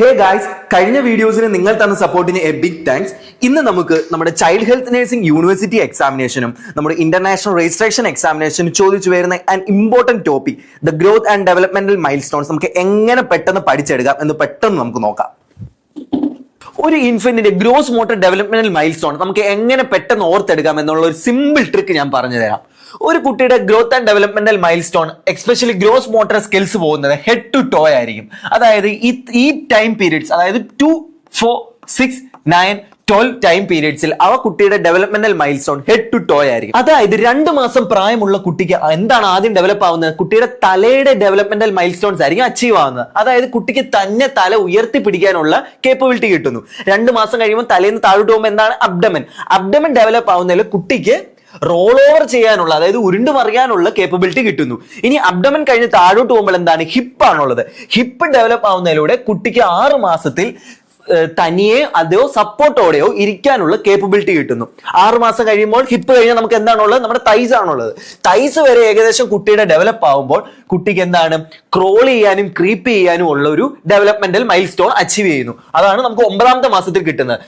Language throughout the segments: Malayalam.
ഹേ ഗായ്സ്, കഴിഞ്ഞ വീഡിയോസിന് നിങ്ങൾ തന്ന സപ്പോർട്ടിന് എ ബിഗ് താങ്ക്സ്. ഇന്ന് നമുക്ക് നമ്മുടെ ചൈൽഡ് ഹെൽത്ത് നഴ്സിംഗ് യൂണിവേഴ്സിറ്റി എക്സാമിനേഷനും നമ്മുടെ ഇന്റർനാഷണൽ രജിസ്ട്രേഷൻ എക്സാമിനേഷനും ചോദിച്ചു വരുന്ന an important topic the growth and developmental milestones നമുക്ക് എങ്ങനെ പെട്ടെന്ന് പഠിച്ചെടുക്കാം എന്ന് പെട്ടെന്ന് നമുക്ക് നോക്കാം. ഒരു ഇൻഫന്റിന്റെ gross motor developmental milestone നമുക്ക് എങ്ങനെ പെട്ടെന്ന് ഓർത്തെടുക്കാം എന്നുള്ള ഒരു സിമ്പിൾ ട്രിക്ക് ഞാൻ പറഞ്ഞു തരാം. ഒരു കുട്ടിയുടെ growth and developmental mile stone especially gross motor skills പോകുന്നത് ഹെഡ് ടു ടോ ആയിരിക്കും. അതായത് ഈ ടൈം പീരീഡ്സ്, അതായത് 2, 4, 6, 9, 12 ടൈം പീരീഡ്സിൽ അവ കുട്ടിയുടെ developmental milestone head to toe ആയിരിക്കും. അതായത് 2 മാസം പ്രായമുള്ള കുട്ടിക്ക് എന്താണ് ആദ്യം ഡെവലപ്പ് ആവുന്നത്? കുട്ടിയുടെ തലയുടെ ഡെവലപ്മെന്റൽ മൈൽ സ്റ്റോൺസ് ആയിരിക്കും അച്ചീവ് ആവുന്നത്. അതായത് കുട്ടിക്ക് തന്നെ തല ഉയർത്തി പിടിക്കാനുള്ള കേപ്പബിലിറ്റി കിട്ടുന്നു. 2 മാസം കഴിയുമ്പോൾ തലേന്ന് താഴോട്ട് പോകുമ്പോൾ എന്താണ്? അബ്ഡമൻ ഡെവലപ്പ് ആവുന്നതിൽ കുട്ടിക്ക് റോൾ ഓവർ ചെയ്യാനുള്ള, അതായത് ഉരുണ്ടു മറിയാനുള്ള കേപ്പബിലിറ്റി കിട്ടുന്നു. ഇനി അബ്ഡമൻ കഴിഞ്ഞ് താഴോട്ട് പോകുമ്പോൾ എന്താണ്? ഹിപ്പ് ആണുള്ളത്. ഹിപ്പ് ഡെവലപ്പ് ആവുന്നതിലൂടെ കുട്ടിക്ക് 6 മാസത്തിൽ തനിയെ അതോ സപ്പോർട്ടോടെയോ ഇരിക്കാനുള്ള കേപ്പബിലിറ്റി കിട്ടുന്നു. 6 മാസം കഴിയുമ്പോൾ ഹിപ്പ് കഴിഞ്ഞാൽ നമുക്ക് എന്താണുള്ളത്? നമ്മുടെ തൈസ് ആണുള്ളത്. തൈസ് വരെ ഏകദേശം കുട്ടിയുടെ ഡെവലപ്പ് ആവുമ്പോൾ കുട്ടിക്ക് എന്താണ്? ക്രോൾ ചെയ്യാനും ക്രീപ്പ് ചെയ്യാനും ഉള്ള ഒരു ഡെവലപ്മെന്റൽ മൈൽ സ്റ്റോൺ അച്ചീവ് ചെയ്യുന്നു. അതാണ് നമുക്ക് 9ാമത്തെ മാസത്തിൽ കിട്ടുന്നത്.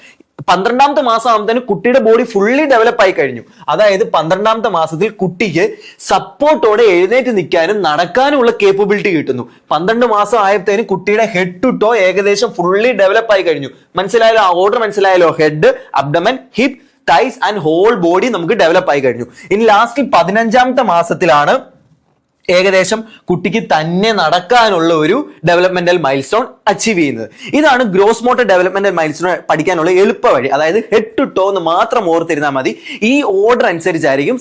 12ാമത്തെ മാസം ആകുമ്പോഴത്തേന് കുട്ടിയുടെ ബോഡി ഫുള്ളി ഡെവലപ്പ് ആയി കഴിഞ്ഞു. അതായത് 12ാമത്തെ മാസത്തിൽ കുട്ടിക്ക് സപ്പോർട്ടോടെ എഴുന്നേറ്റ് നിൽക്കാനും നടക്കാനുമുള്ള കേപ്പബിലിറ്റി കിട്ടുന്നു. 12 മാസം ആയപ്പോഴത്തേന് കുട്ടിയുടെ ഹെഡ് ടു ടോ ഏകദേശം ഫുള്ളി ഡെവലപ്പ് ആയി കഴിഞ്ഞു. മനസ്സിലായാലോ? ആ ഓർഡർ മനസ്സിലായാലോ? Head, abdomen, hip, thighs and whole body നമുക്ക് ഡെവലപ്പ് ആയി കഴിഞ്ഞു. ഇനി ലാസ്റ്റ് 15ാമത്തെ മാസത്തിലാണ് ഏകദേശം കുട്ടിക്ക് തന്നെ നടക്കാനുള്ള ഒരു ഡെവലപ്മെന്റൽ മൈൽ സ്റ്റോൺ അച്ചീവ് ചെയ്യുന്നത്. ഇതാണ് gross motor developmental mile stone പഠിക്കാനുള്ള എളുപ്പ വഴി. അതായത് ഹെഡ് ടു ടോ എന്ന് മാത്രം ഓർത്തിരുന്നാൽ മതി. ഈ ഓർഡർ അനുസരിച്ചായിരിക്കും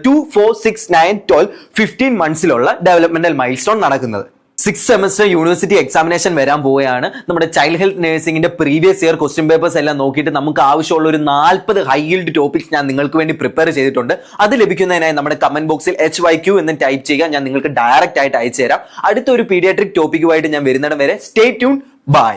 2, 4, 6, 9, 12, 15 മന്ത്സിലുള്ള ഡെവലപ്മെന്റൽ മൈൽ സ്റ്റോൺ നടക്കുന്നത്. 6th സെമസ്റ്റർ യൂണിവേഴ്സിറ്റി എക്സാമിനേഷൻ വരാൻ പോവുകയാണ്. നമ്മുടെ ചൈൽഡ് ഹെൽത്ത് നഴ്സിംഗിന്റെ പ്രീവിയസ് ഇയർ ക്വസ്റ്റ്യൻ പേപ്പേഴ്സ് എല്ലാം നോക്കിയിട്ട് നമുക്ക് ആവശ്യമുള്ള ഒരു 40 ഹൈ യീൽഡ് ടോപ്പിക്സ് ഞാൻ നിങ്ങൾക്ക് വേണ്ടി പ്രിപ്പയർ ചെയ്തിട്ടുണ്ട്. അത് ലഭിക്കുന്നതിനായി നമ്മുടെ കമന്റ് ബോക്സിൽ HYQ എന്ന് ടൈപ്പ് ചെയ്യുക. ഞാൻ നിങ്ങൾക്ക് ഡയറക്റ്റ് ആയിട്ട് അയച്ചു തരാം. അടുത്തൊരു പീഡിയാട്രിക് ടോപ്പിക്കുമായിട്ട് ഞാൻ വരുന്നിടം വരെ സ്റ്റേ ട്യൂൺ. ബൈ.